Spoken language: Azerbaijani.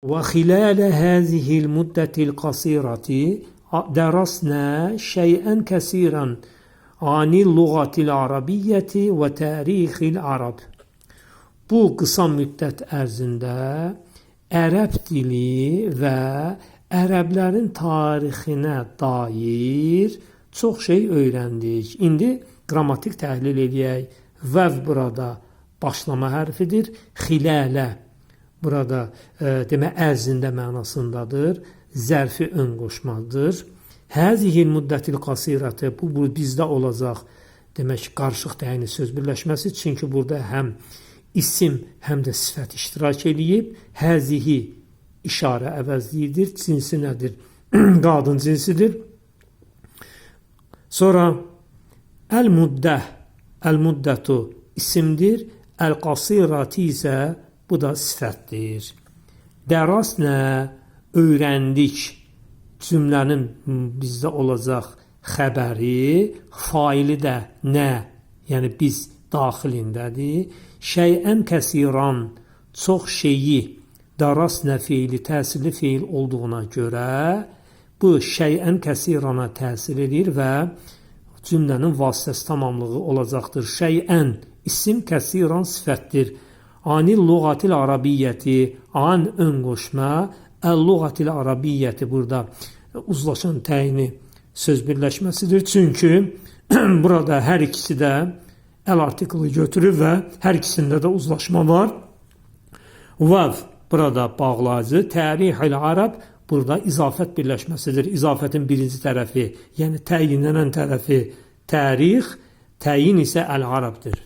وخلال هذه المدة القصيرة درسنا شيئا كثيرا عن اللغة العربية وتاريخ العرب. Bu kısa müddət ərzində ərəb dili və ərəblərin tarixinə dair çox şey öyrəndik. İndi qrammatik təhlil edək. Vəv burada başlama hərfidir. Xilələ burada demək ərzində mənasındadır. Zərfi ön qoşmadır. Həzihil müddətil qasirətə bu bizdə olacaq. Demək qarışıq təyini söz birləşməsi. Çünki burada həm isim həm də sifət iştirak eləyib. Həzihi işarə əvəzliyidir. Cinsi nədir? Qadın cinsidir. Sonra əl-müddəh, əl-müddətu isimdir. Əl-qasirati isə bu da sifətdir. Dərasnə öyrəndik cümlənin bizdə olacaq xəbəri, faili də nə, yəni biz daxilindədir. Şeyən kəsiran, çox şeyi, darasnə feili təsirli feil olduğuna görə bu şeyən kəsirana təsir edir və cümlənin vasitəsi tamamlığı olacaqdır. Şeyən isim, kəsiran sifətdir. Anil lüğatil arabiyyəti, an ön qoşma, əl-lüğatil arabiyyəti burada uzlaşan təyini söz birləşməsidir. Çünki burada hər ikisi də əl artiklı götürür və hər ikisində də uzlaşma var. Vav burada bağlayıcı, tərihil ərəb burada izafət birləşməsidir. İzafətin birinci tərəfi, yəni təyinlənən tərəfi tərix, təyin isə əl-ərəbdir.